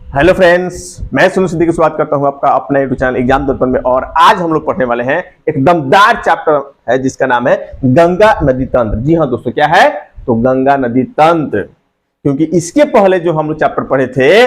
Hello friends, मैं सुनील सिद्दीकी स्वागत करता हूं आपका अपना यूट्यूब चैनल एग्जाम दर्पण में। और आज हम लोग पढ़ने वाले हैं एक दमदार चैप्टर है जिसका नाम है गंगा नदी तंत्र। जी हाँ दोस्तों, क्या है? तो गंगा नदी तंत्र। क्योंकि इसके पहले जो हम लोग चैप्टर पढ़े थे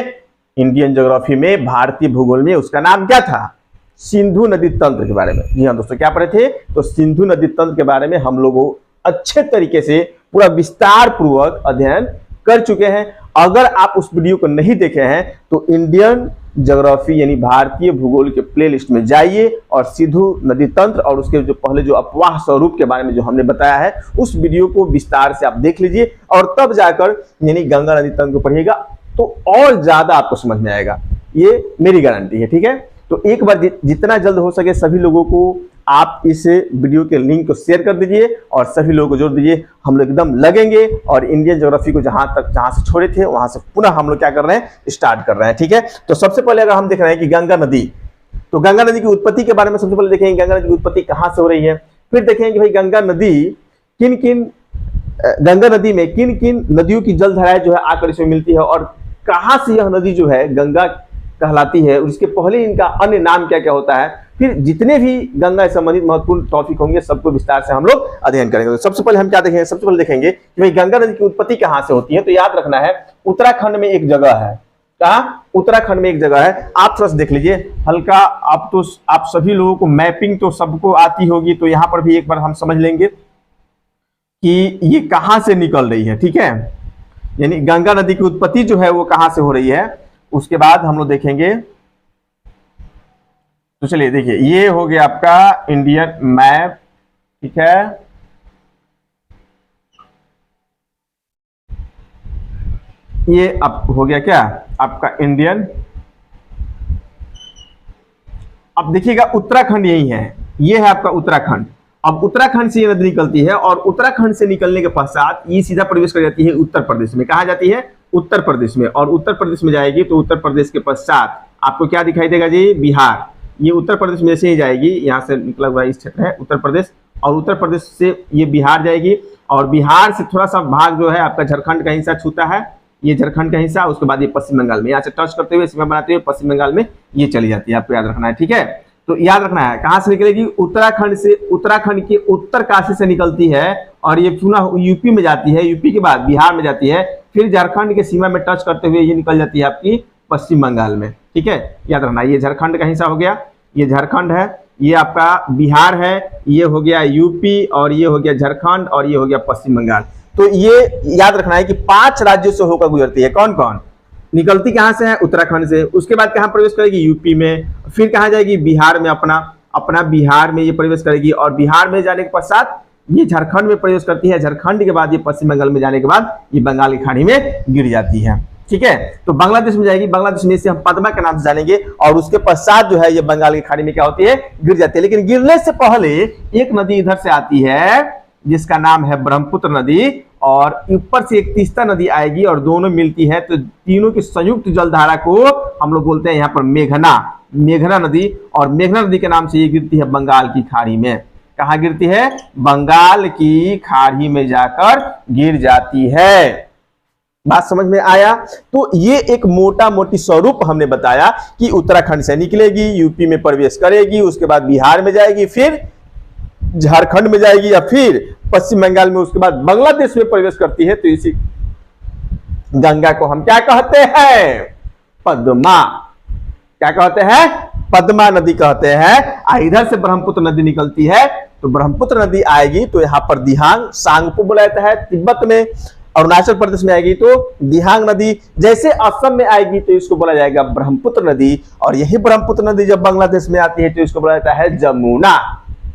इंडियन ज्योग्राफी में, भारतीय भूगोल में, उसका नाम क्या था? सिंधु नदी तंत्र के बारे में। जी हाँ दोस्तों, क्या पढ़े थे? तो सिंधु नदी तंत्र के बारे में हम लोग अच्छे तरीके से पूरा विस्तार पूर्वक अध्ययन कर चुके हैं। अगर आप उस वीडियो को नहीं देखे हैं तो इंडियन ज्योग्राफी यानी भारतीय भूगोल के प्लेलिस्ट में जाइए और सिंधु नदी तंत्र और उसके जो पहले जो अपवाह स्वरूप के बारे में जो हमने बताया है उस वीडियो को विस्तार से आप देख लीजिए और तब जाकर यानी गंगा नदी तंत्र को पढ़िएगा तो और ज्यादा आपको समझ में आएगा। ये मेरी गारंटी है, ठीक है? तो एक बार जितना जल्द हो सके सभी लोगों को आप इस वीडियो के लिंक को शेयर कर दीजिए और सभी लोगों को जोड़ दीजिए। हम लोग एकदम लगेंगे और इंडियन ज्योग्राफी को जहां से छोड़े थे वहां से पुनः हम लोग क्या कर रहे हैं, स्टार्ट कर रहे हैं, ठीक है? तो सबसे पहले अगर हम देख रहे हैं कि गंगा नदी, तो गंगा नदी की उत्पत्ति के बारे में सबसे पहले देखेंगे गंगा नदी की उत्पत्ति कहां से हो रही है। फिर देखेंगे भाई गंगा नदी में किन किन नदियों की जलधाराएं जो है आकर इसमें मिलती है और कहां से यह नदी जो है गंगा कहलाती है और इसके पहले इनका अन्य नाम क्या क्या होता है। फिर जितने भी गंगा से संबंधित महत्वपूर्ण टॉपिक होंगे सबको विस्तार से हम लोग अध्ययन करेंगे। तो सबसे पहले हम क्या देखेंगे? सबसे पहले देखेंगे कि भाई गंगा नदी की उत्पत्ति कहां से होती है। तो याद रखना है उत्तराखंड में एक जगह है। कहाँ? उत्तराखंड में एक जगह है। आप थोड़ा सा देख लीजिए हल्का। आप सभी लोगों को मैपिंग तो सबको आती होगी, तो यहां पर भी एक बार हम समझ लेंगे कि ये कहां से निकल रही है, ठीक है? यानी गंगा नदी की उत्पत्ति जो है वो कहां से हो रही है, उसके बाद हम लोग देखेंगे। तो चलिए देखिए, ये हो गया आपका इंडियन मैप, ठीक है? ये अब हो गया क्या आपका इंडियन। अब देखिएगा उत्तराखंड यही है, ये है आपका उत्तराखंड। अब उत्तराखंड से ये नदी निकलती है और उत्तराखंड से निकलने के पश्चात ये सीधा प्रवेश कर जाती है उत्तर प्रदेश में। कहा जाती है? उत्तर प्रदेश में। और उत्तर प्रदेश में जाएगी तो उत्तर प्रदेश के पश्चात आपको क्या दिखाई देगा जी? बिहार। ये उत्तर प्रदेश में से ही जाएगी, यहाँ से निकला हुआ इस क्षेत्र है उत्तर प्रदेश, और उत्तर प्रदेश से ये बिहार जाएगी और बिहार से थोड़ा सा भाग जो है आपका झारखंड का हिस्सा छूता है, ये झारखंड का हिस्सा। उसके बाद ये पश्चिम बंगाल में, यहाँ से टच करते हुए सीमा बनाते हुए पश्चिम बंगाल में ये चली जाती है। आपको याद रखना है, ठीक है? तो याद रखना है कहां से निकलेगी? उत्तराखंड से। उत्तराखंड के उत्तरकाशी से निकलती है और ये पुनः यूपी में जाती है, यूपी के बाद बिहार में जाती है, फिर झारखंड के सीमा में टच करते हुए ये निकल जाती है आपकी पश्चिम बंगाल में, ठीक है? याद रखना, ये झारखंड का हिस्सा हो गया, ये झारखंड है, ये आपका बिहार है, ये हो गया यूपी और ये हो गया झारखंड और ये हो गया पश्चिम बंगाल। तो ये याद रखना है कि 5 राज्यों से होकर गुजरती है। कौन कौन? निकलती कहां से है? उत्तराखंड से। उसके बाद कहां प्रवेश करेगी? यूपी में। फिर कहां जाएगी? बिहार में। अपना बिहार में ये प्रवेश करेगी और बिहार में जाने के पश्चात ये झारखंड में प्रवेश करती है। झारखंड के बाद ये पश्चिम बंगाल में जाने के बाद ये बंगाल की खाड़ी में गिर जाती है, ठीक है? तो बांग्लादेश में जाएगी। बांग्लादेश में इसे हम पद्मा के नाम से जानेंगे और उसके पश्चात जो है ये बंगाल की खाड़ी में क्या होती है? गिर जाती है। लेकिन गिरने से पहले एक नदी इधर से आती है जिसका नाम है ब्रह्मपुत्र नदी, और ऊपर से एक तीस्ता नदी आएगी और दोनों मिलती है तो तीनों की संयुक्त जलधारा को हम लोग बोलते हैं यहाँ पर मेघना नदी। और मेघना नदी के नाम से ये गिरती है बंगाल की खाड़ी में। कहाँ गिरती है? बंगाल की खाड़ी में जाकर गिर जाती है। बात समझ में आया? तो ये एक मोटा मोटी स्वरूप हमने बताया कि उत्तराखंड से निकलेगी, यूपी में प्रवेश करेगी, उसके बाद बिहार में जाएगी, फिर झारखंड में जाएगी या फिर पश्चिम बंगाल में, उसके बाद बांग्लादेश में प्रवेश करती है। तो इसी गंगा को हम क्या कहते हैं? पद्मा। क्या कहते हैं? पद्मा नदी कहते हैं। इधर से ब्रह्मपुत्र नदी निकलती है तो ब्रह्मपुत्र नदी आएगी तो यहाँ पर दिहांग सांगपो बोला जाता है। तिब्बत में, अरुणाचल प्रदेश में आएगी तो दिहांग नदी। जैसे असम में आएगी तो इसको बोला जाएगा ब्रह्मपुत्र नदी। और यही ब्रह्मपुत्र नदी जब बांग्लादेश में आती है तो इसको बोला जाता है जमुना।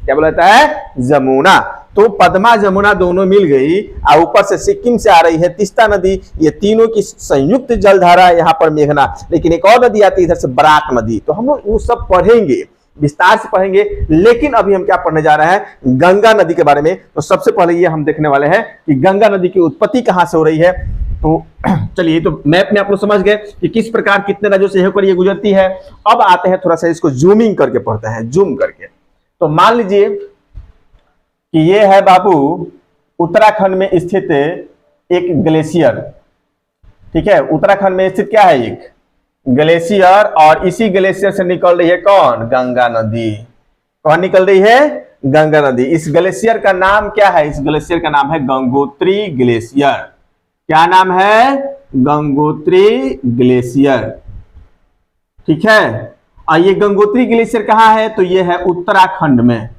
क्या बोला जाता है? जमुना। तो पद्मा जमुना दोनों मिल गई और ऊपर से सिक्किम से आ रही है तीस्ता नदी। ये तीनों की संयुक्त जलधारा यहाँ पर मेघना। लेकिन एक और नदी आती है इधर से बराक नदी। तो हम लोग वो सब पढ़ेंगे, विस्तार से पढ़ेंगे। लेकिन अभी हम क्या पढ़ने जा रहे हैं? गंगा नदी के बारे में। तो सबसे पहले ये हम देखने वाले हैं कि गंगा नदी की उत्पत्ति कहां से हो रही है। तो चलिए, तो मैप में आप लोग समझ गए कि किस प्रकार कितने राज्यों से होकर ये गुजरती है। अब आते हैं थोड़ा सा इसको जूमिंग करके पढ़ते हैं, जूम करके। तो मान लीजिए कि ये है बाबू उत्तराखंड में स्थित एक ग्लेशियर, ठीक है? उत्तराखंड में स्थित क्या है? एक ग्लेशियर, और इसी ग्लेशियर से निकल रही है कौन? गंगा नदी। कौन निकल रही है? गंगा नदी। इस ग्लेशियर का नाम क्या है? इस ग्लेशियर का नाम है गंगोत्री ग्लेशियर। क्या नाम है? गंगोत्री ग्लेशियर। ठीक है। और ये गंगोत्री ग्लेशियर कहाँ है? तो ये है उत्तराखंड में।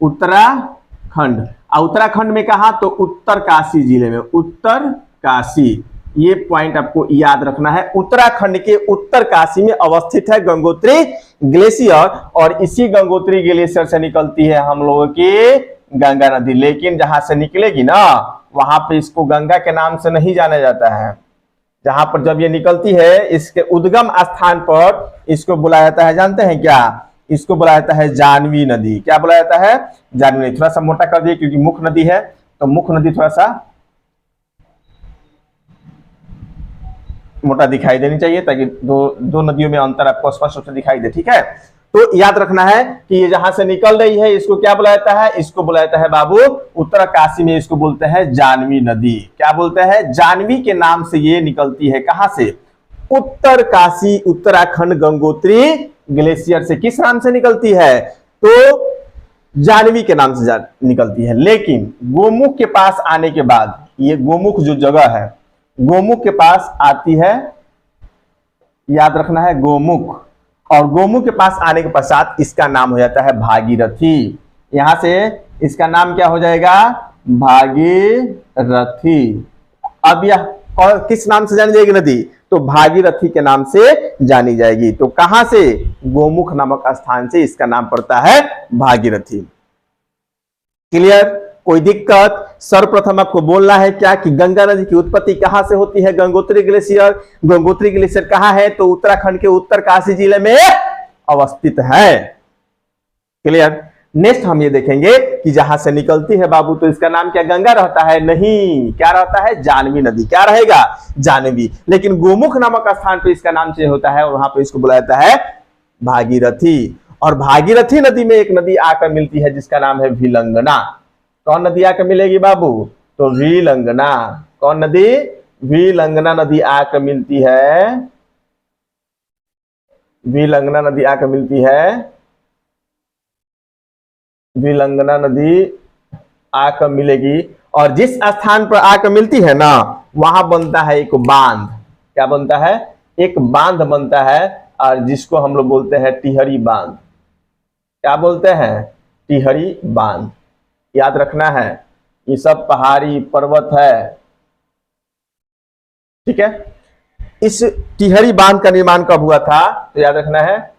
उत्तराखंड। और उत्तराखंड में कहा? तो उत्तरकाशी जिले में। उत्तरकाशी, ये पॉइंट आपको याद रखना है। उत्तराखंड के उत्तरकाशी में अवस्थित है गंगोत्री ग्लेशियर, और इसी गंगोत्री ग्लेशियर से निकलती है हम लोगों की गंगा नदी। लेकिन जहां से निकलेगी ना, वहां पे इसको गंगा के नाम से नहीं जाना जाता है। जहां पर जब ये निकलती है, इसके उद्गम स्थान पर इसको बुलाया जाता है, जानते हैं क्या? इसको बुलाया जाता है जानवी नदी। क्या बुलाया जाता है? जानवी नदी। थोड़ा सा मोटा कर दिए क्योंकि मुख्य नदी है, तो मुख्य नदी थोड़ा सा मोटा दिखाई देनी चाहिए, ताकि दो नदियों में अंतर आपको स्पष्ट रूप से दिखाई दे। ठीक है, तो याद रखना है कि ये जहां से निकल रही है, इसको क्या बुलाया जाता है? इसको बुलाया जाता है बाबू, उत्तरकाशी में इसको बोलते हैं जानवी नदी। क्या बोलते हैं? जानवी के नाम से ये निकलती है। कहां से? उत्तरकाशी, उत्तराखंड गंगोत्री ग्लेशियर से। किस नाम से निकलती है? तो जानवी के नाम से निकलती है। लेकिन गोमुख के पास आने के बाद, ये गोमुख जो जगह है, गोमुख के पास आती है, याद रखना है, गोमुख। और गोमुख के पास आने के पश्चात इसका नाम हो जाता है भागीरथी। यहां से इसका नाम क्या हो जाएगा? भागीरथी। अब यह किस नाम से जानी जाएगी नदी? तो भागीरथी के नाम से जानी जाएगी। तो कहां से? गोमुख नामक स्थान से इसका नाम पड़ता है भागीरथी। क्लियर? कोई दिक्कत? सर्वप्रथम आपको बोलना है क्या कि गंगा नदी की उत्पत्ति कहां से होती है? गंगोत्री ग्लेशियर। गंगोत्री ग्लेशियर कहां है? तो उत्तराखंड के उत्तरकाशी जिले में अवस्थित है। क्लियर? नेक्स्ट हम ये देखेंगे कि जहां से निकलती है बाबू, तो इसका नाम क्या गंगा रहता है? नहीं, क्या रहता है? जानवी नदी। क्या रहेगा? जानवी। लेकिन गोमुख नामक स्थान पर इसका नाम चेंज होता है, और वहां पर इसको बुलाया जाता है भागीरथी। और भागीरथी नदी में एक नदी आकर मिलती है जिसका नाम है विलंगना। कौन नदी आकर मिलेगी बाबू? तो विलंगना। कौन नदी? विलंगना नदी आकर मिलती है। विलंगना नदी आकर मिलती है। विलंगना नदी आकर मिलेगी, और जिस स्थान पर आकर मिलती है ना, वहां बनता है एक बांध। क्या बनता है? एक बांध बनता है, और जिसको हम लोग बोलते हैं टिहरी बांध। क्या बोलते हैं? टिहरी बांध। याद रखना है, ये सब पहाड़ी पर्वत है। ठीक है। इस टिहरी बांध का निर्माण कब हुआ था? तो याद रखना है,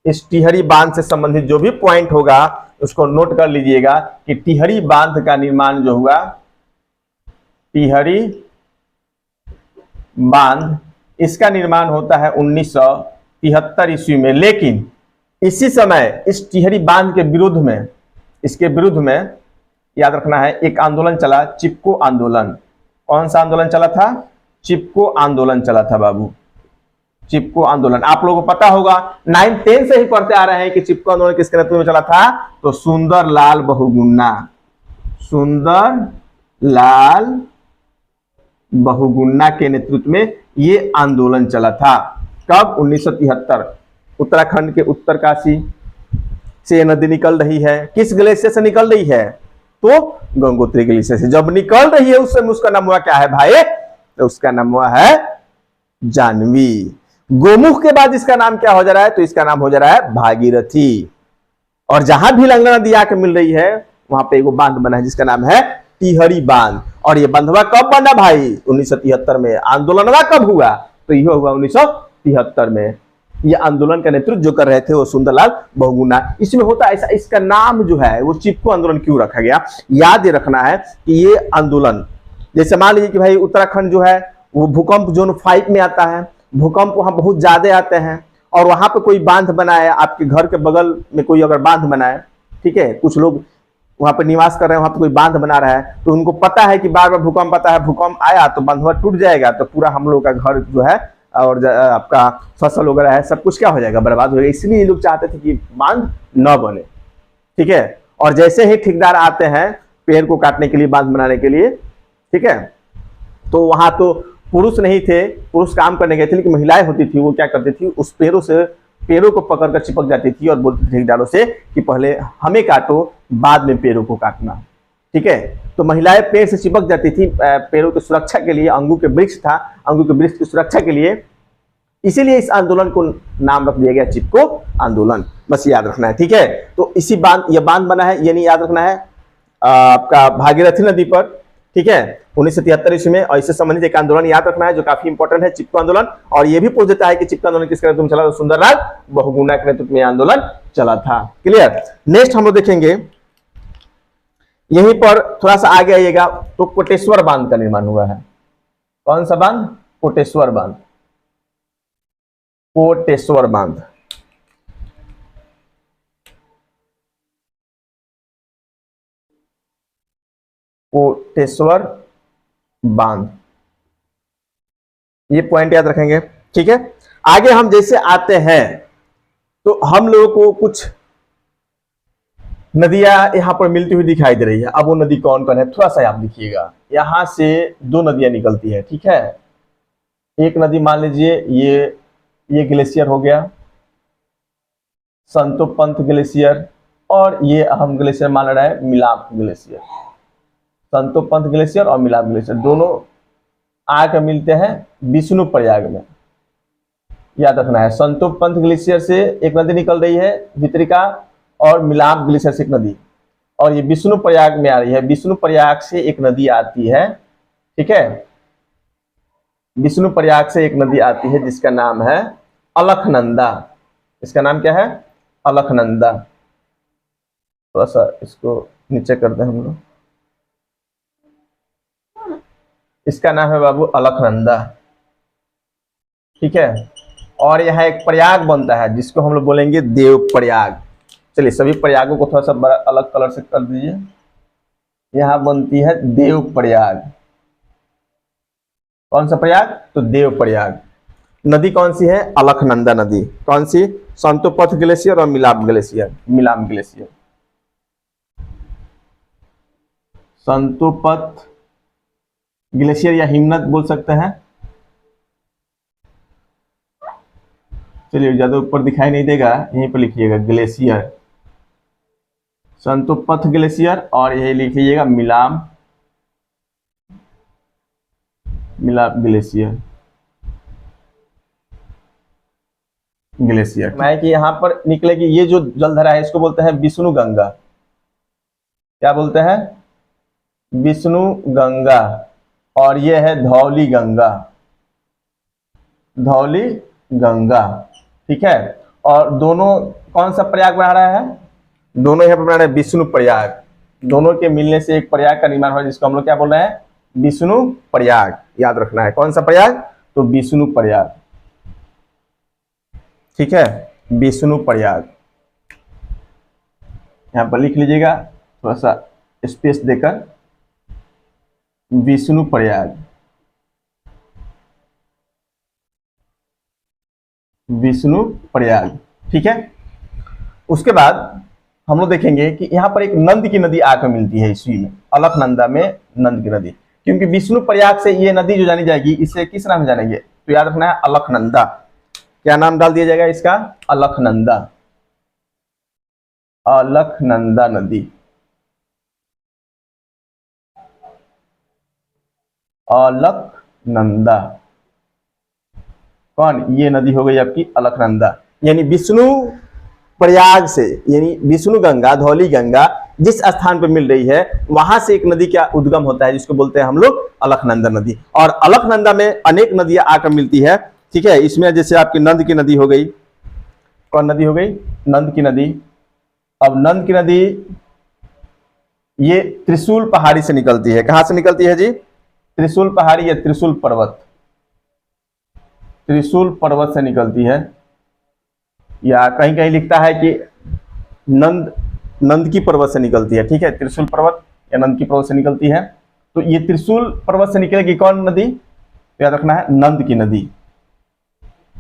इस टिहरी बांध से संबंधित जो भी पॉइंट होगा उसको नोट कर लीजिएगा कि टिहरी बांध का निर्माण जो हुआ, टिहरी बांध, इसका निर्माण होता है 1973 ईस्वी में। लेकिन इसी समय इस टिहरी बांध के विरुद्ध में, इसके विरुद्ध में याद रखना है, एक आंदोलन चला, चिपको आंदोलन। कौन सा आंदोलन चला था? चिपको आंदोलन चला था बाबू। चिपको आंदोलन आप लोगों को पता होगा, 9th 10th से ही पढ़ते आ रहे हैं कि चिपको आंदोलन किसके नेतृत्व में चला था? तो सुंदरलाल बहुगुणा। सुंदरलाल बहुगुणा के नेतृत्व में ये आंदोलन चला था। कब? 1973। उत्तराखंड के उत्तरकाशी से नदी निकल रही है। किस ग्लेशियर से निकल रही है? तो गंगोत्री ग्लेशियर से। जब निकल रही है उस समय उसका नाम हुआ क्या है भाई? तो उसका नाम हुआ है जानवी। गोमुख के बाद इसका नाम क्या हो जा रहा है? तो इसका नाम हो जा रहा है भागीरथी। और जहां भी विलंगना नदी आकर मिल रही है, वहां पे एक बांध बना है जिसका नाम है टिहरी बांध। और ये बंधवा कब बना भाई? 1973 में। आंदोलन कब हुआ? तो यह हुआ 1973 में। ये आंदोलन का नेतृत्व जो कर रहे थे वो सुंदरलाल बहुगुणा। इसमें होता ऐसा, इसका नाम जो है वो चिपको आंदोलन क्यों रखा गया? याद ये रखना है कि ये आंदोलन, जैसे मान लीजिए कि भाई उत्तराखंड जो है वो भूकंप जोन 5 में आता है, भूकंप वहां बहुत ज्यादा आते हैं, और वहां पे कोई बांध बनाए, आपके घर के बगल में कोई अगर बांध बनाए, ठीक है, कुछ लोग वहां पे निवास कर रहे हैं, वहां पे कोई बांध बना रहा है, तो उनको पता है कि बार बार भूकंप आता है, भूकंप आया तो बांधवा टूट जाएगा, तो पूरा हम लोग का घर जो है और आपका फसल वगैरह है सब कुछ क्या हो जाएगा? बर्बाद हो जाएगा। इसलिए ये लोग चाहते थे कि बांध न बने। ठीक है। और जैसे ही ठेकेदार आते हैं पेड़ को काटने के लिए, बांध बनाने के लिए, ठीक है, तो वहां तो पुरुष नहीं थे, पुरुष काम करने गए थे, लेकिन महिलाएं होती थी, वो क्या करती थी, उस पेड़ों को पकड़कर चिपक जाती थी और बोलती थी ठेकेदारों से कि पहले हमें काटो, बाद में पेड़ों को काटना। ठीक है, तो महिलाएं पेड़ से चिपक जाती थी पेड़ों की सुरक्षा के लिए। अंगूर के वृक्ष था, अंगूर के वृक्ष की सुरक्षा के लिए, इसीलिए इस आंदोलन को नाम रख दिया गया चिपको आंदोलन। बस याद रखना है। ठीक है, तो इसी बांध, यह बांध बना है, ये नहीं याद रखना है, आपका भागीरथी नदी पर। ठीक है, 1973 ईस्वी में, और इससे संबंधित एक आंदोलन याद रखना है जो काफी इंपॉर्टेंट है, चिपको आंदोलन। और ये भी पूछ देता है कि चिपको आंदोलन किसके नेतृत्व में चला, तो सुंदरलाल बहुगुणा के नेतृत्व में आंदोलन चला था। क्लियर। नेक्स्ट हम लोग देखेंगे, यहीं पर थोड़ा सा आगे आइएगा तो कोटेश्वर बांध का निर्माण हुआ है। कौन सा बांध? कोटेश्वर बांध। कोटेश्वर बांध, कोटेश्वर बांध, ये पॉइंट याद रखेंगे। ठीक है, आगे हम जैसे आते हैं तो हम लोगों को कुछ नदियां यहां पर मिलती हुई दिखाई दे रही है। अब वो नदी कौन कौन है थोड़ा सा आप लिखिएगा। यहां से दो नदियां निकलती है। ठीक है, एक नदी मान लीजिए ये ग्लेशियर हो गया, संतोपंथ ग्लेशियर, और ये हम ग्लेशियर मान रहे हैं मिलाप ग्लेशियर। संतोपंथ ग्लेशियर और मिलाप ग्लेशियर दोनों आकर मिलते हैं विष्णु प्रयाग में। याद रखना है, संतोपंथ ग्लेशियर से एक नदी निकल रही है भित्रिका, और मिलाप ग्लेशियर से एक नदी, और ये विष्णु प्रयाग में आ रही है। विष्णु प्रयाग से एक नदी आती है। ठीक है, विष्णु प्रयाग से एक नदी आती है जिसका नाम है अलखनंदा। इसका नाम क्या है? अलखनंदा। थोड़ा सा इसको नीचे कर दें हम लोग। इसका नाम है बाबू अलखनंदा। ठीक है, और यहाँ एक प्रयाग बनता है जिसको हम लोग बोलेंगे देव प्रयाग। चलिए सभी प्रयागों को थोड़ा सा बड़ा अलग कलर से कर दीजिए। यहाँ बनती है देव प्रयाग। कौन सा प्रयाग? तो देव प्रयाग। नदी कौन सी है? अलखनंदा नदी। कौन सी? संतोपंथ ग्लेशियर और मिलाप ग्लेशियर। मिलाप ग्लेशियर, संतोपंथ ग्लेशियर या हिमनद बोल सकते हैं। चलिए ज्यादा ऊपर दिखाई नहीं देगा, यहीं पर लिखिएगा ग्लेशियर, संतोपंथ ग्लेशियर, और यही लिख लीजिएगा मिलाप ग्लेशियर। ग्लेशियर मैं कि यहां पर निकलेगी ये जो जलधारा है इसको बोलते हैं विष्णु गंगा। क्या बोलते हैं? विष्णु गंगा। और ये है धौली गंगा। धौली गंगा। ठीक है, और दोनों कौन सा प्रयाग बना रहा है? दोनों यहाँ पर बना रहे हैं विष्णु प्रयाग। दोनों के मिलने से एक प्रयाग का निर्माण हुआ जिसको हम लोग क्या बोल रहे हैं? विष्णु प्रयाग। याद रखना है कौन सा प्रयाग? तो विष्णु प्रयाग। ठीक है, विष्णु प्रयाग यहां पर लिख लीजिएगा थोड़ा सा स्पेस देकर, विष्णु प्रयाग। विष्णु प्रयाग। ठीक है, उसके बाद हम लोग देखेंगे कि यहाँ पर एक नंद की नदी आकर मिलती है इसी में, अलखनंदा में नंद की नदी। क्योंकि विष्णु प्रयाग से ये नदी जो जानी जाएगी इसे किस नाम से जानेंगे? तो याद रखना है अलखनंदा। क्या नाम डाल दिया जाएगा इसका? अलखनंदा। अलखनंदा नदी। अलखनंदा कौन? ये नदी हो गई आपकी अलखनंदा। यानी विष्णु प्रयाग से, यानी विष्णु गंगा, धौली गंगा जिस स्थान पर मिल रही है वहां से एक नदी का उद्गम होता है जिसको बोलते हैं हम लोग अलखनंदा नदी। और अलखनंदा में अनेक नदियां आकर मिलती है। ठीक है, इसमें जैसे आपकी नंद की नदी हो गई। कौन नदी हो गई? नंद की नदी। अब नंद की नदी ये त्रिशूल पहाड़ी से निकलती है। कहां से निकलती है जी? त्रिशूल पहाड़ी या त्रिशूल पर्वत। त्रिशूल पर्वत से निकलती है, या कहीं कहीं लिखता है कि नंद की पर्वत से निकलती है। ठीक है, त्रिशूल पर्वत या नंद की पर्वत से निकलती है। तो ये त्रिशूल पर्वत से निकलेगी कौन नदी? तो याद रखना है नंद की नदी।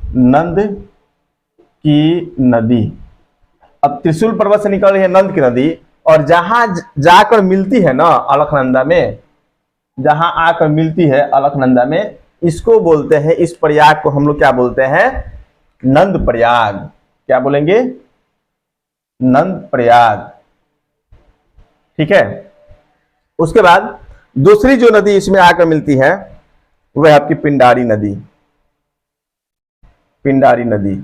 नंद की नदी। अब त्रिशूल पर्वत से निकल रही है नंद की नदी, और जहां जाकर मिलती है ना अलखनंदा में, जहां आकर मिलती है अलखनंदा में, इसको बोलते हैं, इस प्रयाग को हम लोग क्या बोलते हैं, नंद प्रयाग। क्या बोलेंगे, नंद प्रयाग। ठीक है। उसके बाद दूसरी जो नदी इसमें आकर मिलती है वह आपकी पिंडारी नदी। पिंडारी नदी,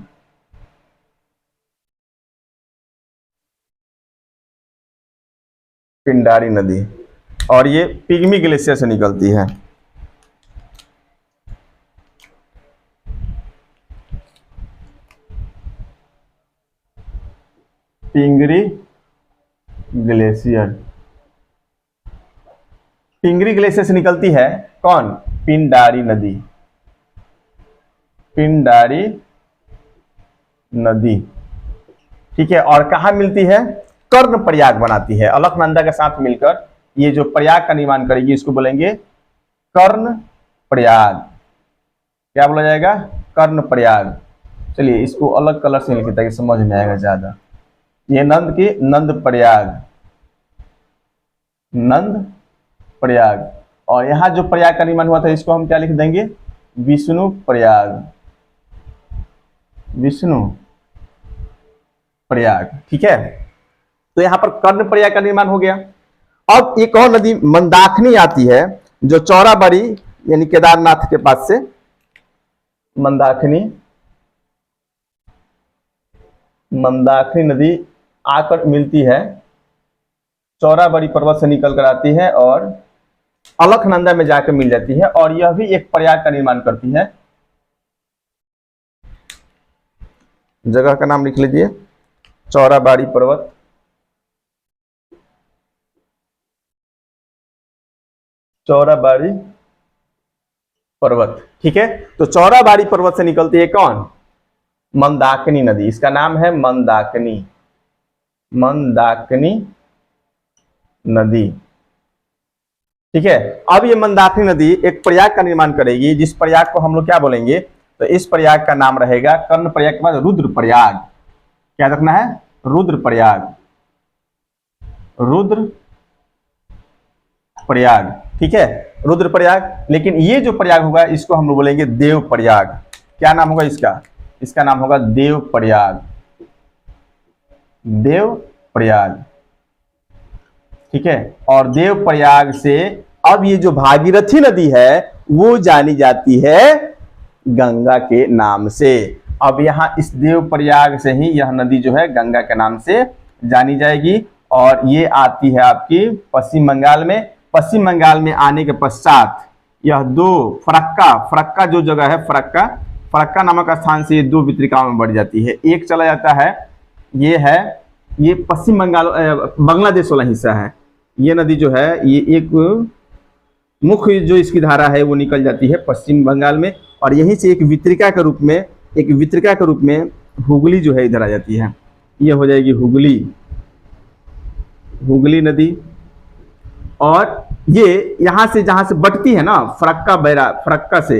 पिंडारी नदी, और ये पिग्मी ग्लेशियर से निकलती है। पिंगरी ग्लेशियर, पिंगरी ग्लेशियर से निकलती है कौन, पिंडारी नदी। पिंडारी नदी। ठीक है। और कहां मिलती है, कर्ण प्रयाग बनाती है, अलकनंदा के साथ मिलकर ये जो प्रयाग का निर्माण करेगी इसको बोलेंगे कर्ण प्रयाग। क्या बोला जाएगा, कर्ण प्रयाग। चलिए इसको अलग कलर से लिखिए ताकि समझ में आएगा ज्यादा। ये नंद की नंद प्रयाग, नंद प्रयाग। और यहां जो प्रयाग का निर्माण हुआ था इसको हम क्या लिख देंगे, विष्णु प्रयाग, विष्णु प्रयाग। ठीक है। तो यहां पर कर्ण प्रयाग का निर्माण हो गया। अब एक और नदी मंदाकिनी आती है जो चौराबाड़ी यानी केदारनाथ के पास से, मंदाकिनी, मंदाकिनी नदी आकर मिलती है, चौराबाड़ी पर्वत से निकल कर आती है और अलकनंदा में जाकर मिल जाती है, और यह भी एक प्रयाग का निर्माण करती है। जगह का नाम लिख लीजिए, चौराबाड़ी पर्वत, चौराबाड़ी पर्वत। ठीक है। तो चौराबाड़ी पर्वत से निकलती है कौन, मंदाकिनी नदी। इसका नाम है मंदाकिनी, मंदाकिनी नदी। ठीक है। अब ये मंदाकिनी नदी एक प्रयाग का निर्माण करेगी, जिस प्रयाग को हम लोग क्या बोलेंगे, तो इस प्रयाग का नाम रहेगा, कर्ण प्रयाग के बाद रुद्र प्रयाग। क्या रखना है, रुद्र प्रयाग, रुद्र प्रयाग। ठीक है, रुद्र प्रयाग। लेकिन ये जो प्रयाग होगा इसको हम लोग बोलेंगे देव प्रयाग। क्या नाम होगा इसका, इसका नाम होगा देव प्रयाग, देव प्रयाग। ठीक है। और देव प्रयाग से अब ये जो भागीरथी नदी है वो जानी जाती है गंगा के नाम से। अब यहां इस देव प्रयाग से ही यह नदी जो है गंगा के नाम से जानी जाएगी, और ये आती है आपकी पश्चिम बंगाल में। पश्चिम बंगाल में आने के पश्चात यह दो फरक्का, फरक्का जो जगह है, फरक्का, फरक्का नामक स्थान से ये दो वितरिकाओं में बढ़ जाती है। एक चला जाता है, ये है, ये पश्चिम बंगाल बांग्लादेश वाला हिस्सा है। ये नदी जो है ये एक मुख्य जो इसकी धारा है वो निकल जाती है पश्चिम बंगाल में, और यहीं से एक वितरिका के रूप में, एक वितरिका के रूप में हुगली जो है इधर आ जाती है। ये हो जाएगी हुगली, हुगली नदी। और ये यहां से जहां से बटती है ना, फरक्का बैराज, फरक्का से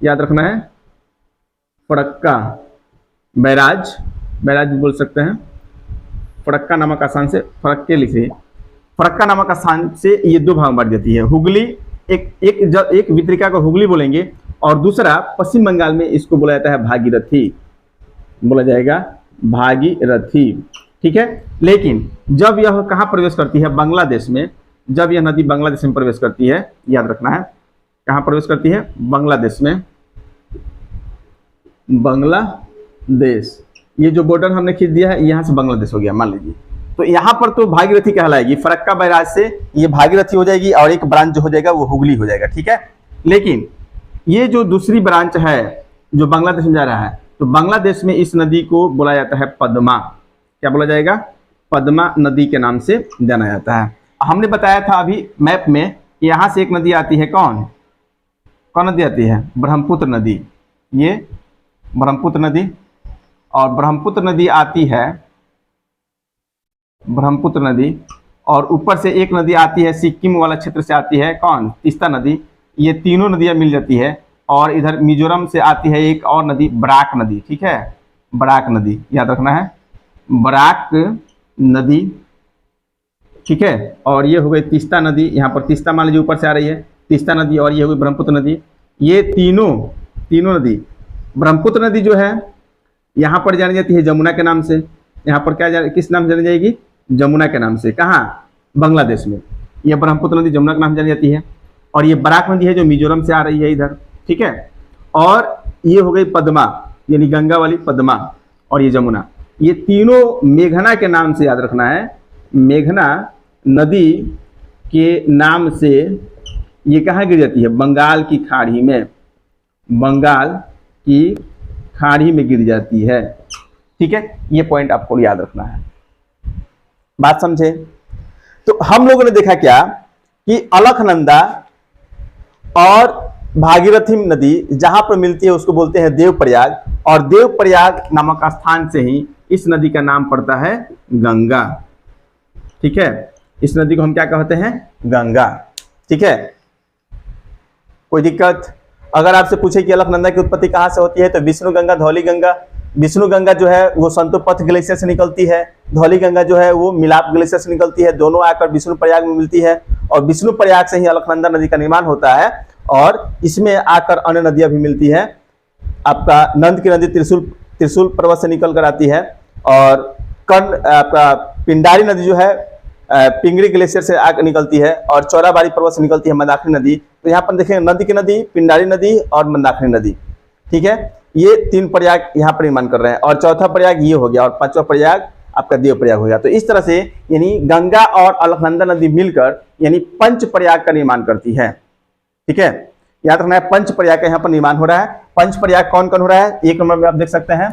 याद रखना है, फरक्का बैराज, बैराज भी बोल सकते हैं। फरक्का नामक स्थान से, फरक्के लिखिए, फरक्का नामक स्थान से ये दो भाग बढ़ जाती है। हुगली एक वितरिका को हुगली बोलेंगे, और दूसरा पश्चिम बंगाल में इसको बोला जाता है भागीरथी, बोला जाएगा भागीरथी। ठीक है। लेकिन जब यह कहां प्रवेश करती है, बांग्लादेश में, जब यह नदी बांग्लादेश में प्रवेश करती है, याद रखना है कहां प्रवेश करती है, बांग्लादेश में, बांग्लादेश। ये जो बॉर्डर हमने खींच दिया है यहां से बांग्लादेश हो गया मान लीजिए, तो यहां पर तो भागीरथी कहलाएगी, फरक्का बैराज से ये भागीरथी हो जाएगी, और एक ब्रांच जो हो जाएगा वो हुगली हो जाएगा। ठीक है। लेकिन ये जो दूसरी ब्रांच है जो बांग्लादेश में जा रहा है, तो बांग्लादेश में इस नदी को बोला जाता है पद्मा। क्या बोला जाएगा, पद्मा नदी के नाम से जाना जाता है। हमने बताया था अभी मैप में कि यहां से एक नदी आती है, कौन कौन नदी आती है, ब्रह्मपुत्र नदी। ये ब्रह्मपुत्र नदी, और ब्रह्मपुत्र नदी आती है, ब्रह्मपुत्र नदी, और ऊपर से एक नदी आती है सिक्किम वाला क्षेत्र से आती है, कौन, तीस्ता नदी। ये तीनों नदियां मिल जाती है, और इधर मिजोरम से आती है एक और नदी, बराक नदी। ठीक है, बराक नदी याद रखना है, बराक नदी। ठीक है। और ये हो गई तीस्ता नदी, यहाँ पर तीस्ता मान लीजिए ऊपर से आ रही है तीस्ता नदी, और ये हो गई ब्रह्मपुत्र नदी। ये तीनों तीनों नदी, ब्रह्मपुत्र नदी जो है यहाँ पर जानी जाती है जमुना के नाम से। यहाँ पर किस नाम से जानी जाएगी? जमुना के नाम से। कहाँ? बांग्लादेश में। यह ब्रह्मपुत्र नदी जमुना के नाम से जानी जाती है। और ये बराक नदी है जो मिजोरम से आ रही है इधर, ठीक है। और ये हो गई पद्मा, यानी गंगा वाली पद्मा, और ये जमुना। ये तीनों मेघना के नाम से याद रखना है। मेघना नदी के नाम से ये कहाँ गिर जाती है? बंगाल की खाड़ी में, बंगाल की खाड़ी में गिर जाती है, ठीक है। ये पॉइंट आपको याद रखना है। बात समझे? तो हम लोगों ने देखा क्या कि अलकनंदा और भागीरथी नदी जहां पर मिलती है उसको बोलते हैं देवप्रयाग, और देवप्रयाग नामक स्थान से ही इस नदी का नाम पड़ता है गंगा, ठीक है। इस नदी को हम क्या कहते हैं? गंगा, ठीक है। कोई दिक्कत? अगर आपसे पूछे कि अलकनंदा की उत्पत्ति कहां से होती है तो विष्णु गंगा, धौली गंगा। विष्णु गंगा जो है वो संतोपथ ग्लेशियर से निकलती है, धौली गंगा जो है वो मिलाप ग्लेशियर से निकलती है, दोनों आकर विष्णु प्रयाग में मिलती है, और विष्णु प्रयाग से ही अलकनंदा नदी का निर्माण होता है। और इसमें आकर अन्य नदियां भी मिलती है। आपका नंद की नदी त्रिशूल पर्वत से निकल कर आती है, और कर्ण आपका पिंडारी नदी जो है पिंगरी ग्लेशियर से आकर निकलती है, और चौराबाड़ी पर्वत से निकलती है मंदाकिनी नदी। तो यहाँ पर देखेंगे नंद की नदी, पिंडारी नदी और मंदाकिनी नदी, ठीक है। ये तीन प्रयाग यहाँ पर निर्माण कर रहे हैं, और चौथा प्रयाग ये हो गया, और पांचवा प्रयाग आपका देव प्रयाग हो गया। तो इस तरह से यानी गंगा और अलकनंदा नदी मिलकर यानी पंच प्रयाग का निर्माण करती है, ठीक है। याद रखना है पंच प्रयाग का यहाँ पर निर्माण हो रहा है। पंच प्रयाग कौन कौन हो रहा है? एक नंबर में आप देख सकते हैं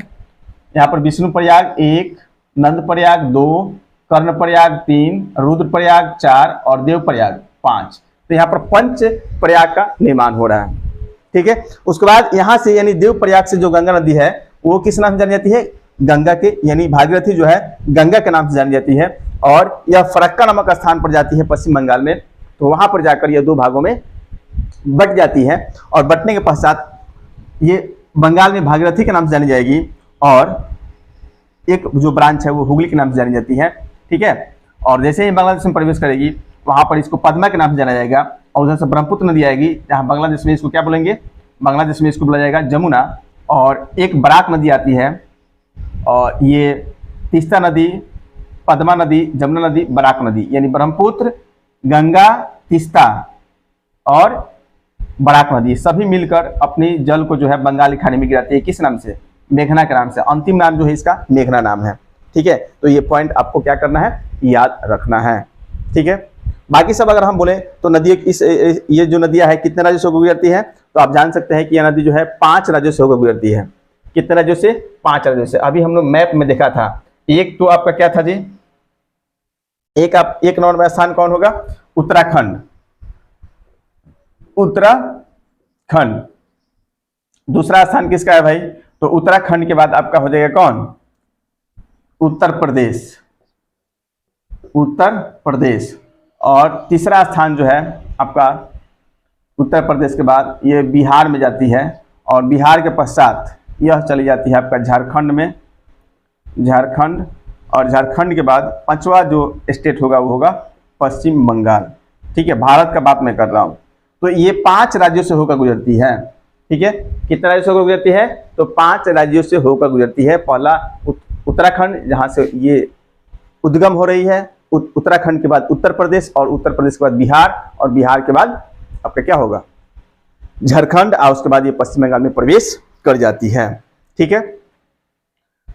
यहाँ पर विष्णु प्रयाग 1, नंद प्रयाग 2, कर्ण प्रयाग 3, रुद्र प्रयाग 4 और देव प्रयाग 5। तो यहाँ पर पंच प्रयाग का निर्माण हो रहा है, ठीक है। उसके बाद यहाँ से यानी देव प्रयाग से जो गंगा नदी है वो किस नाम से जानी जाती है? गंगा के, यानी भागीरथी जो है गंगा के नाम से जानी जाती है, और यह फरक्का नामक स्थान पर जाती है पश्चिम बंगाल में। तो वहां पर जाकर यह दो भागों में बट जाती है, और बटने के पश्चात ये बंगाल में भागीरथी के नाम से जानी जाएगी, और एक जो ब्रांच है वो हुगली के नाम से जानी जाती है, ठीक है। और जैसे ही बांग्लादेश में प्रवेश करेगी वहां पर इसको पद्मा के नाम से जाना जाएगा, और उधर से ब्रह्मपुत्र नदी आएगी, जहां बांग्लादेश में इसको क्या बोलेंगे? बांग्लादेश में इसको बोला जाएगा जमुना। और एक बराक नदी आती है, और ये तीस्ता नदी, पद्मा नदी, जमुना नदी, बराक नदी, यानी ब्रह्मपुत्र, गंगा, तीस्ता और बराक नदी सभी मिलकर अपनी जल को जो है बंगाल की खाड़ी में गिराती है। किस नाम से? मेघना के नाम से। अंतिम नाम जो है इसका मेघना नाम है, ठीक है। तो ये पॉइंट आपको क्या करना है? याद रखना है, ठीक है। बाकी सब अगर हम बोले तो नदी ये जो नदियां है कितने राज्यों से होकर गुजरती है? तो आप जान सकते हैं कि यह नदी जो है 5 राज्यों से होकर गुजरती है। कितने राज्यों से? 5 राज्यों से। अभी हम लोग मैप में देखा था। एक तो आपका क्या था जी? एक नंबर में स्थान कौन होगा? उत्तराखंड। उत्तराखंड। दूसरा स्थान किसका है भाई? तो उत्तराखंड के बाद आपका हो जाएगा कौन? उत्तर प्रदेश। उत्तर प्रदेश। और तीसरा स्थान जो है आपका उत्तर प्रदेश के बाद ये बिहार में जाती है, और बिहार के पश्चात यह चली जाती है आपका झारखंड में, झारखंड। और झारखंड के बाद 5वां जो स्टेट होगा वो होगा पश्चिम बंगाल, ठीक है। भारत का बात मैं कर रहा हूँ। तो ये 5 राज्यों से होकर गुजरती है, ठीक है। कितने राज्यों से होकर गुजरती है? तो 5 राज्यों से होकर गुजरती है। पहला उत्तराखंड, जहां से ये उद्गम हो रही है, उत्तराखंड के बाद उत्तर प्रदेश, और उत्तर प्रदेश के बाद बिहार, और बिहार के बाद आपका क्या होगा? झारखंड। और उसके बाद ये पश्चिम बंगाल में प्रवेश कर जाती है, ठीक है।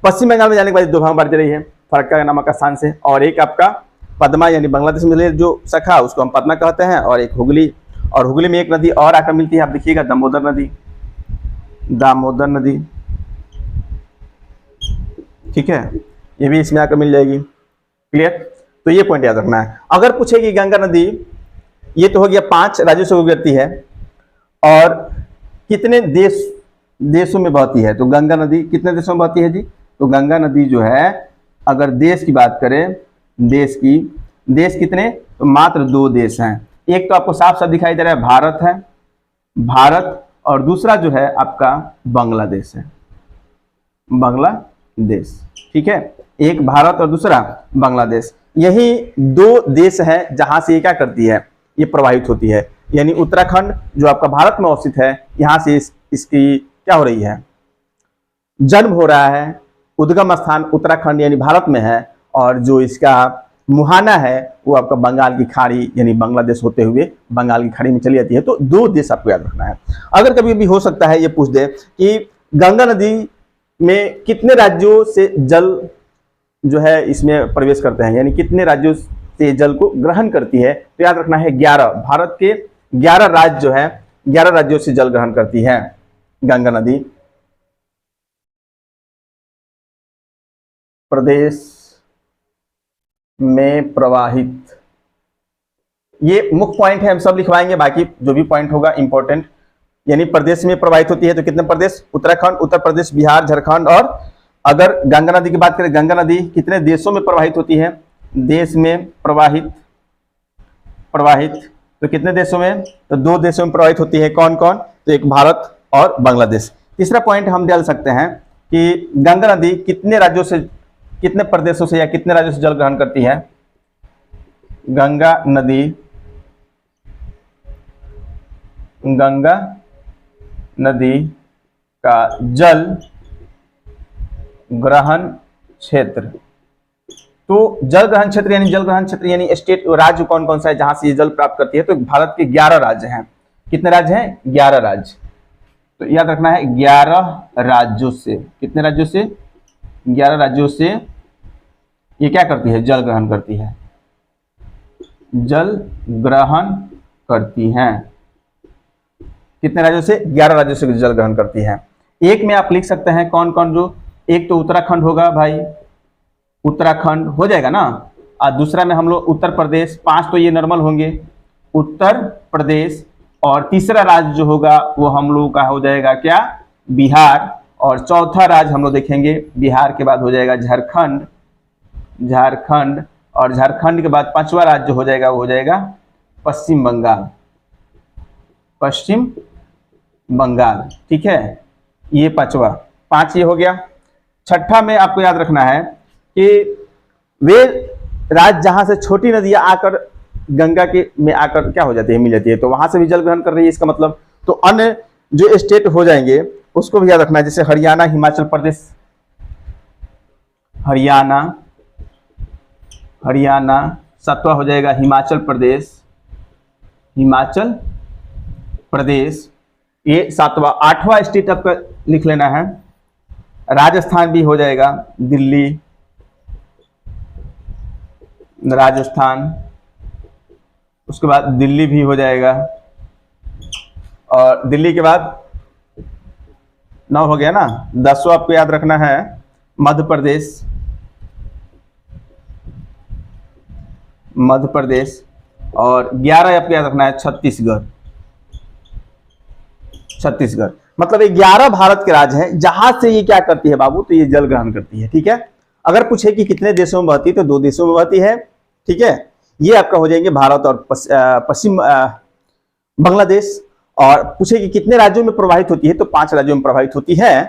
पश्चिम बंगाल में जाने के बाद 2 भाग में बढ़ती रही है फरक्का नामक स्थान से, और एक आपका पद्मा यानी बांग्लादेश में जो शाखा उसको हम पद्मा कहते हैं, और एक हुगली। और हुगली में एक नदी और आकर मिलती है, आप देखिएगा दामोदर नदी, दामोदर नदी, ठीक है। ये भी इसमें आकर मिल जाएगी, क्लियर। तो ये पॉइंट याद रखना है। अगर पूछे कि गंगा नदी, ये तो हो गया 5 राज्यों से गुजरती है, और कितने देशों में बहती है? तो गंगा नदी कितने देशों में बहती है जी? तो गंगा नदी जो है अगर देश की बात करें, देश कितने? तो मात्र 2 देश हैं। एक तो आपको साफ साफ दिखाई दे रहा है भारत है, भारत, और दूसरा जो है आपका बांग्लादेश है, बांग्लादेश, ठीक है। एक भारत और दूसरा बांग्लादेश। यही 2 देश हैं जहां से ये क्या करती है? ये प्रवाहित होती है। यानी उत्तराखंड जो आपका भारत में अवस्थित है, यहाँ से इसकी क्या हो रही है, जन्म हो रहा है। उद्गम स्थान उत्तराखंड यानी भारत में है, और जो इसका मुहाना है वो आपका बंगाल की खाड़ी यानी बांग्लादेश होते हुए बंगाल की खाड़ी में चली जाती है। तो 2 देश आपको याद रखना है। अगर कभी भी हो सकता है ये पूछ दे कि गंगा नदी में कितने राज्यों से जल जो है इसमें प्रवेश करते हैं, यानी कितने राज्यों से जल को ग्रहण करती है, तो याद रखना है 11। भारत के 11 राज्य जो है, 11 राज्यों से जल ग्रहण करती है गंगा नदी। प्रदेश में प्रवाहित, ये मुख्य पॉइंट है, हम सब लिखवाएंगे, बाकी जो भी पॉइंट होगा इंपॉर्टेंट। यानी प्रदेश में प्रवाहित होती है तो कितने प्रदेश, उत्तराखंड, उत्तर प्रदेश, बिहार, झारखंड। और अगर गंगा नदी की बात करें, गंगा नदी कितने देशों में प्रवाहित होती है, देश में प्रवाहित तो कितने देशों में, तो 2 देशों में प्रवाहित होती है। कौन कौन, तो एक भारत और बांग्लादेश। तीसरा पॉइंट हम डाल सकते हैं कि गंगा नदी कितने राज्यों से, कितने प्रदेशों से या कितने राज्यों से जल ग्रहण करती है। गंगा नदी का जल ग्रहण क्षेत्र, तो जल ग्रहण क्षेत्र यानी स्टेट, राज्य कौन कौन सा है जहां से ये जल प्राप्त करती है, तो भारत के 11 राज्य हैं। कितने राज्य हैं, 11 राज्य। तो याद रखना है 11 राज्यों से, कितने राज्यों से, 11 राज्यों से ये क्या करती है, जल ग्रहण करती है, जल ग्रहण करती हैं। कितने राज्यों से, 11 राज्यों से जल ग्रहण करती है। एक में आप लिख सकते हैं कौन कौन, जो एक तो उत्तराखंड होगा भाई, उत्तराखंड हो जाएगा ना, और दूसरा में हम लोग उत्तर प्रदेश, 5 तो ये नॉर्मल होंगे, उत्तर प्रदेश। और तीसरा राज्य जो होगा वो हम लोगों का हो जाएगा क्या, बिहार। और चौथा राज्य हम लोग देखेंगे, बिहार के बाद हो जाएगा झारखंड, और झारखंड के बाद 5वां राज्य हो जाएगा, वो हो जाएगा पश्चिम बंगाल। ठीक है, ये 5 ये हो गया। छठा में आपको याद रखना है कि वे राज्य जहां से छोटी नदियां आकर गंगा के में आकर क्या हो जाती है, मिल जाती है, तो वहां से भी जल ग्रहण कर रही है, इसका मतलब। तो अन्य जो स्टेट हो जाएंगे उसको भी याद रखना है, जैसे हरियाणा, हिमाचल प्रदेश, हरियाणा 7वां हो जाएगा, हिमाचल प्रदेश ये 7वां। 8वां स्टेट आपका लिख लेना है, राजस्थान भी हो जाएगा, दिल्ली, राजस्थान, उसके बाद दिल्ली भी हो जाएगा। और दिल्ली के बाद 9 हो गया ना, 10वां आपको याद रखना है मध्य प्रदेश। और 11 आपको याद रखना है छत्तीसगढ़। मतलब ये 11 भारत के राज्य हैं जहां से ये क्या करती है बाबू, तो ये जल ग्रहण करती है। ठीक है, अगर पूछे कि कितने देशों में बहती है तो 2 देशों में बहती है। ठीक है, ये आपका हो जाएंगे भारत और पश्चिम बांग्लादेश। और पूछे कि कितने राज्यों में प्रवाहित होती है, तो 5 राज्यों में प्रवाहित होती है।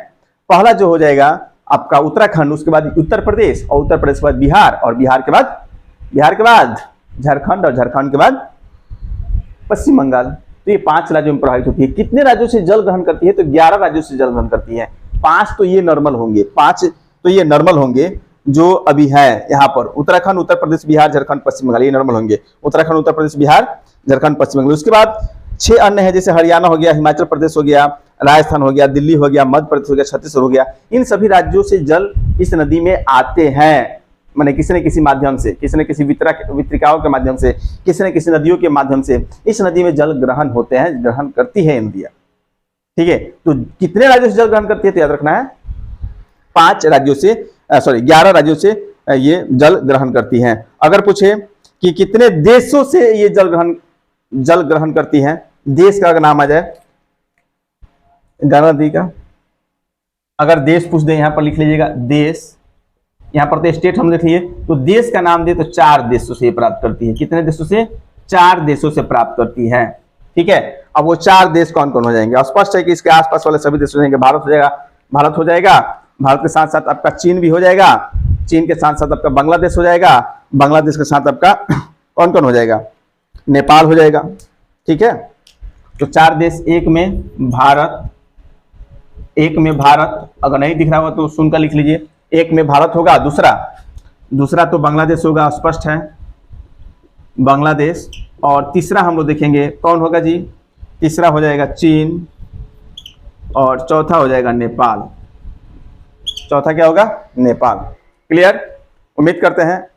पहला जो हो जाएगा आपका उत्तराखंड, उसके बाद उत्तर प्रदेश, और उत्तर प्रदेश के बाद बिहार, और बिहार के बाद झारखंड, और झारखंड के बाद पश्चिम बंगाल। तो ये 5 राज्यों में प्रभावित होती है। कितने राज्यों से जल ग्रहण करती है, तो 11 राज्यों से जल ग्रहण करती है। 5 तो ये नॉर्मल होंगे, जो अभी है यहाँ पर, उत्तराखंड, उत्तर प्रदेश, बिहार, झारखंड, पश्चिम बंगाल, ये नॉर्मल होंगे। उत्तराखंड, उत्तर प्रदेश, बिहार, झारखंड, पश्चिम बंगाल। उसके बाद 6 अन्य है, जैसे हरियाणा हो गया, हिमाचल प्रदेश हो गया, राजस्थान हो गया, दिल्ली हो गया, मध्य प्रदेश हो गया, छत्तीसगढ़ हो गया। इन सभी राज्यों से जल इस नदी में आते हैं, माने किसी न किसी माध्यम से, किसी न किसी वितरिकाओं के माध्यम से, किसी न किसी नदियों के माध्यम से इस नदी में जल ग्रहण होते हैं, ग्रहण करती है नदियां। ठीक है, तो कितने राज्यों से जल ग्रहण करती है, तो याद रखना है 11 राज्यों से ये जल ग्रहण करती हैं। अगर पूछे कि कितने देशों से ये जल ग्रहण करती हैं, देश का अगर नाम आ जाए गंगा नदी का, अगर देश पूछ दे यहां पर लिख लीजिएगा देश, यहां पर तो स्टेट हम लिख लिए, तो देश का नाम दे तो 4 देशों से प्राप्त करती है। कितने देशों से, 4 देशों से प्राप्त करती है। ठीक है, अब वो 4 देश कौन कौन हो जाएंगे, स्पष्ट है कि इसके आसपास वाले सभी देश हो जाएंगे। भारत हो जाएगा, भारत के साथ साथ आपका चीन भी हो जाएगा, चीन के साथ साथ आपका बांग्लादेश हो जाएगा, बांग्लादेश के साथ आपका कौन कौन हो जाएगा, नेपाल हो जाएगा। ठीक है। तो 4 देश, एक में भारत, अगर नहीं दिख रहा हो तो सुनकर लिख लीजिए। एक में भारत होगा, दूसरा तो बांग्लादेश होगा, स्पष्ट है बांग्लादेश। और तीसरा हम लोग देखेंगे कौन होगा जी, तीसरा हो जाएगा चीन और चौथा हो जाएगा नेपाल। चौथा क्या होगा, नेपाल। क्लियर, उम्मीद करते हैं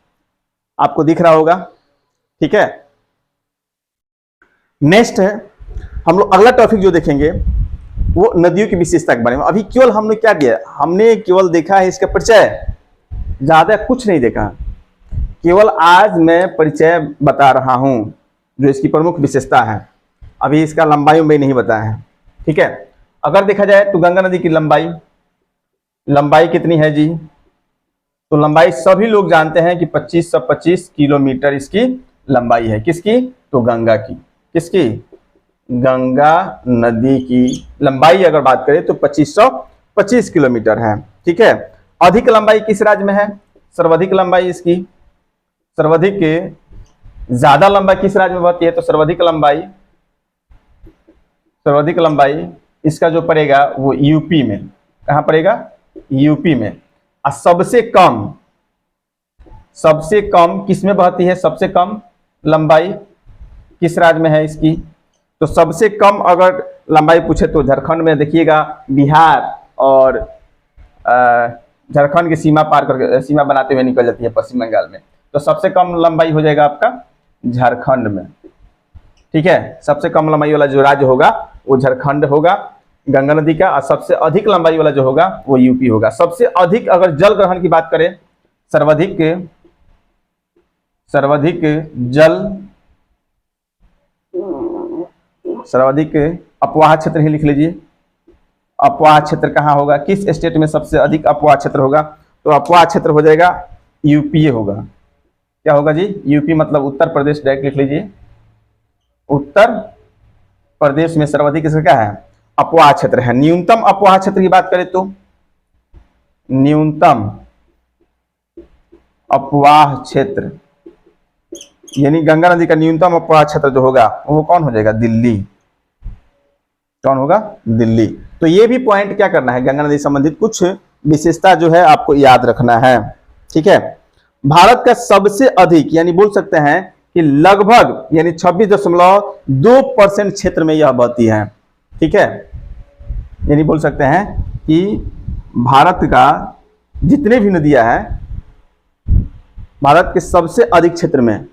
आपको दिख रहा होगा। ठीक है, नेक्स्ट है हम लोग अगला टॉपिक जो देखेंगे वो नदियों की विशेषता के बारे में। अभी केवल हमने क्या किया, हमने केवल देखा है इसका परिचय, ज्यादा कुछ नहीं देखा। केवल आज मैं परिचय बता रहा हूं जो इसकी प्रमुख विशेषता है। अभी इसका लंबाई में नहीं बताया है। ठीक है, अगर देखा जाए तो गंगा नदी की लंबाई कितनी है जी, तो लंबाई सभी लोग जानते हैं कि 2525 किलोमीटर इसकी लंबाई है। किसकी, तो गंगा की। किसकी, गंगा नदी की लंबाई अगर बात करें तो 2525 किलोमीटर है। ठीक है, अधिक लंबाई किस राज्य में है, सर्वाधिक लंबाई इसकी, सर्वाधिक ज्यादा लंबाई किस राज्य में बहती है, तो सर्वाधिक लंबाई इसका जो पड़ेगा वो यूपी में। कहां पड़ेगा, यूपी में। और सबसे कम किस में बहती है, सबसे कम लंबाई किस राज्य में है इसकी, तो सबसे कम अगर लंबाई पूछे तो झारखंड में। देखिएगा बिहार और झारखंड की सीमा पार करके, सीमा बनाते हुए निकल जाती है पश्चिम बंगाल में, तो सबसे कम लंबाई हो जाएगा आपका झारखंड में। ठीक है, सबसे कम लंबाई वाला जो राज्य होगा वो झारखंड होगा गंगा नदी का, और सबसे अधिक लंबाई वाला जो होगा वो यूपी होगा। सबसे अधिक अगर जल ग्रहण की बात करें, सर्वाधिक अपवाह क्षेत्र ही लिख लीजिए। अपवाह क्षेत्र कहाँ होगा, किस स्टेट में सबसे अधिक अपवाह क्षेत्र होगा, तो अपवाह क्षेत्र हो जाएगा यूपी होगा। क्या होगा जी, यूपी मतलब उत्तर प्रदेश, डायरेक्ट लिख लीजिए। उत्तर प्रदेश में सर्वाधिक इसका क्या है, अपवाह क्षेत्र है। न्यूनतम अपवाह क्षेत्र की बात करें तो न्यूनतम अपवाह क्षेत्र यानी गंगा नदी का न्यूनतम अपवाह क्षेत्र जो होगा वो कौन हो जाएगा, दिल्ली। कौन होगा, दिल्ली। तो ये भी पॉइंट क्या करना है, गंगा नदी संबंधित कुछ विशेषता जो है आपको याद रखना है। ठीक है, भारत का सबसे अधिक यानी बोल सकते हैं कि लगभग यानी 26.2% क्षेत्र में यह बहती है। ठीक है, यानी बोल सकते हैं कि भारत का जितने भी नदियां हैं, भारत के सबसे अधिक क्षेत्र में,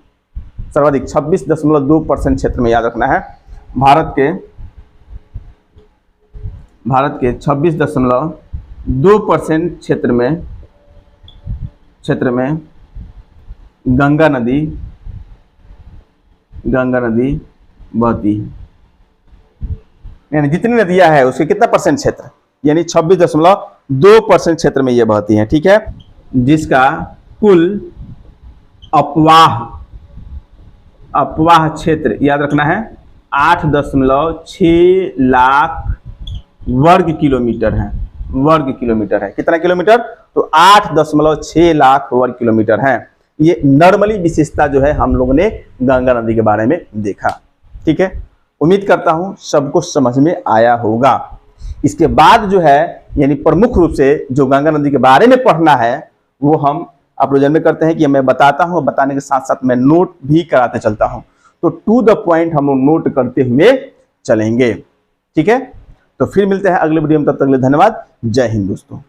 सर्वाधिक 26.2% क्षेत्र में, याद रखना है भारत के 26.2% क्षेत्र में गंगा नदी बहती है। यानी जितनी नदियां हैं उसके कितना परसेंट क्षेत्र, यानी 26.2% क्षेत्र में ये बहती हैं। ठीक है, जिसका कुल अपवाह क्षेत्र याद रखना है 8.6 लाख वर्ग किलोमीटर है। कितना किलोमीटर, तो 8.6 लाख वर्ग किलोमीटर है। ये नॉर्मली विशेषता जो है हम लोगों ने गंगा नदी के बारे में देखा। ठीक है, उम्मीद करता हूं सबको समझ में आया होगा। इसके बाद जो है यानी प्रमुख रूप से जो गंगा नदी के बारे में पढ़ना है वो हम आप लोग जन्म करते हैं कि मैं बताता हूं, बताने के साथ साथ मैं नोट भी कराते चलता हूं। तो टू द पॉइंट हम लोग नोट करते हुए चलेंगे। ठीक है, तो फिर मिलते हैं अगले वीडियो में, तब तक के लिए धन्यवाद। जय हिंद दोस्तों।